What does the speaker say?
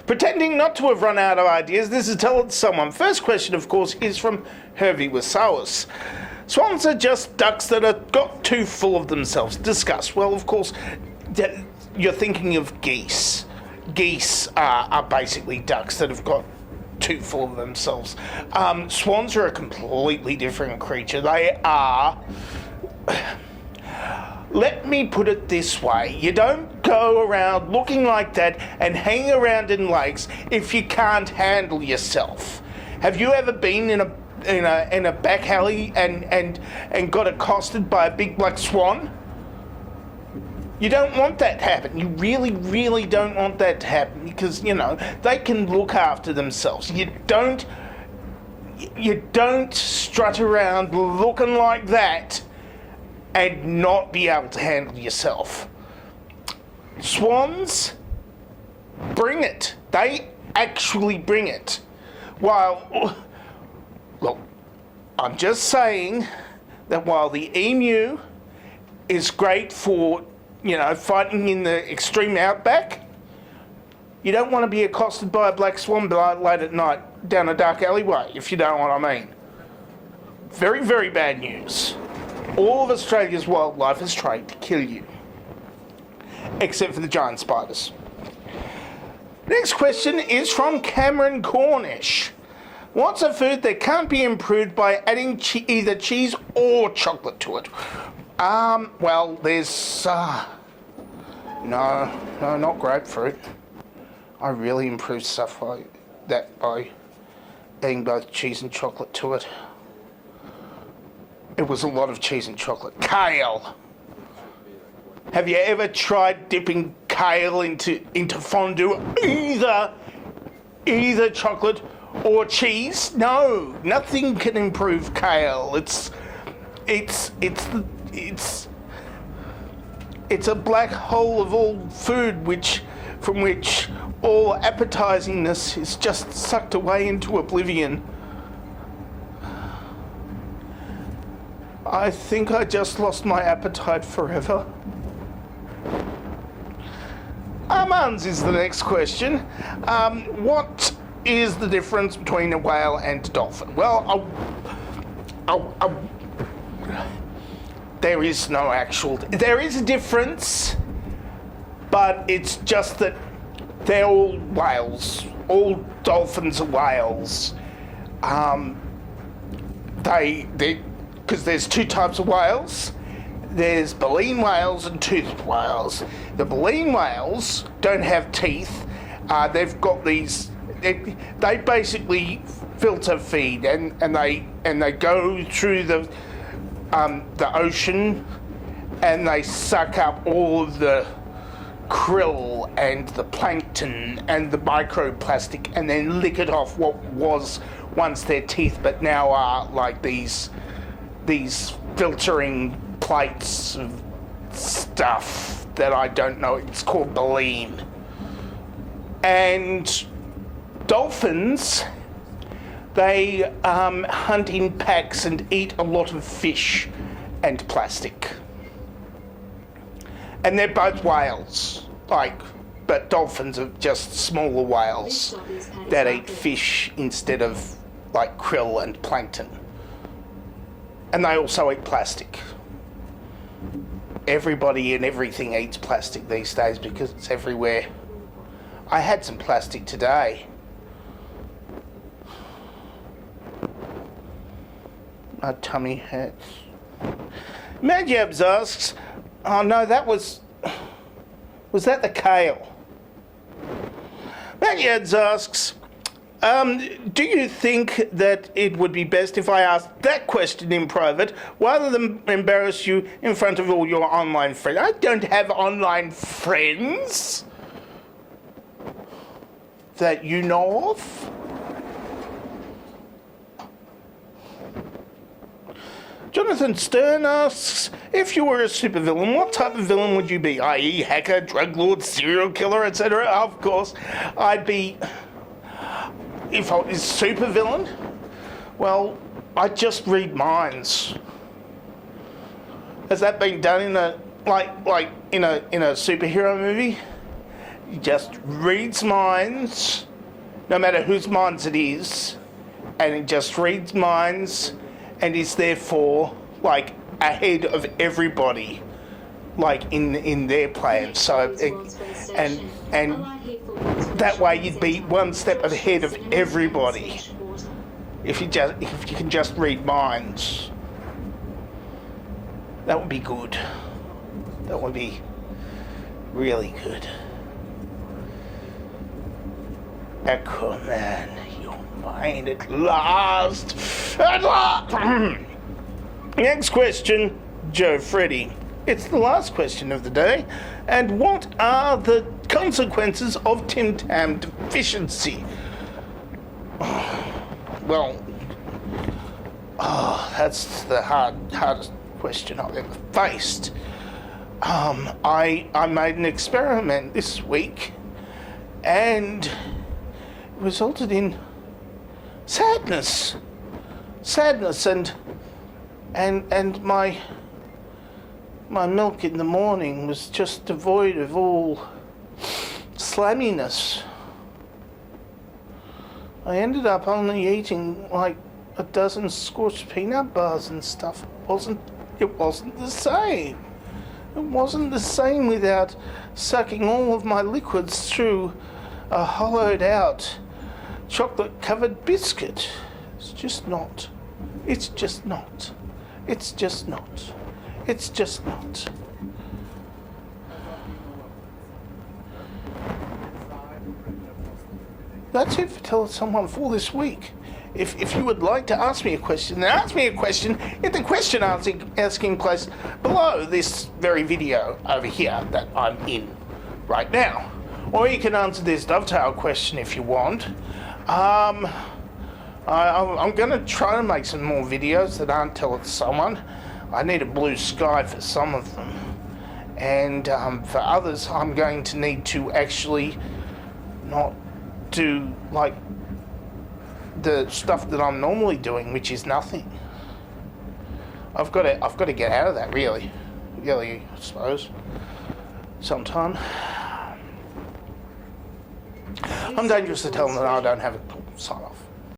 Pretending not to have run out of ideas, this is Tell It to Someone. First question, of course, is from Hervey Wasawas. Swans are just ducks that have got too full of themselves. Discuss. Well, of course, you're thinking of geese. Geese are basically ducks that have got too full of themselves. Swans are a completely different creature. They are... Let me put it this way. You don't go around looking like that and hang around in lakes if you can't handle yourself. Have you ever been in a back alley and got accosted by a big black swan? You don't want that to happen. You really, really don't want that to happen because, they can look after themselves. You don't strut around looking like that and not be able to handle yourself. Swans, bring it. They actually bring it. While, look, I'm just saying that while the emu is great for, fighting in the extreme outback, you don't want to be accosted by a black swan late at night down a dark alleyway, if you know what I mean. Very, very bad news. All of Australia's wildlife is trained to kill you, except for the giant spiders. Next question is from Cameron Cornish. What's a food that can't be improved by adding either cheese or chocolate to it? Well, there's... No, not grapefruit. I really improve stuff like that by adding both cheese and chocolate to it. It was a lot of cheese and chocolate. Kale. Have you ever tried dipping kale into fondue? Either chocolate or cheese? No, nothing can improve kale. It's a black hole of all food from which all appetizingness is just sucked away into oblivion. I think I just lost my appetite forever. Armand's is the next question. What is the difference between a whale and a dolphin? Well, there is no actual... There is a difference, but it's just that they're all whales. All dolphins are whales. Because there's two types of whales. There's baleen whales and toothed whales. The baleen whales don't have teeth. They've got these... They basically filter feed and they go through the ocean and they suck up all of the krill and the plankton and the microplastic and then lick it off what was once their teeth but now are like these filtering plates of stuff that I don't know. It's called baleen. And dolphins, they hunt in packs and eat a lot of fish and plastic. And they're both whales, but dolphins are just smaller whales that eat fish instead of krill and plankton. And they also eat plastic. Everybody and everything eats plastic these days because it's everywhere. I had some plastic today. My tummy hurts. Madjabs asks, oh no, was that the kale? Madjabs asks, do you think that it would be best if I asked that question in private rather than embarrass you in front of all your online friends? I don't have online friends that you know of. Jonathan Stern asks, if you were a supervillain, what type of villain would you be? I.e. hacker, drug lord, serial killer, etc.? Of course, I'd be... If I was a supervillain, well, I'd just read minds. Has that been done in a superhero movie? He just reads minds, no matter whose minds it is, and he just reads minds, and is therefore like ahead of everybody, like in their plan. So and that way you'd be one step ahead of everybody if you can just read minds. That would be good. That would be really good. Aquaman, you're mine at last. At last. Next question, Joe Freddy. It's the last question of the day. And what are the consequences of Tim Tam deficiency? Well, that's the hardest question I've ever faced. I made an experiment this week, and it resulted in sadness, and my milk in the morning was just devoid of all slamminess. I ended up only eating like a dozen scorched peanut bars and stuff. It wasn't the same. It wasn't the same without sucking all of my liquids through a hollowed out chocolate-covered biscuit. It's just not. It's just not. It's just not. It's just not. That's it for Tell Someone for this week. If you would like to ask me a question, then ask me a question in the question asking place below this very video over here that I'm in right now. Or you can answer this dovetail question if you want. I'm going to try to make some more videos that aren't Tell It Someone. I need a blue sky for some of them. And for others, I'm going to need to actually not do like the stuff that I'm normally doing, which is nothing. I've got to get out of that, really, I suppose, sometime. I'm dangerous to tell them that I don't have a sign off.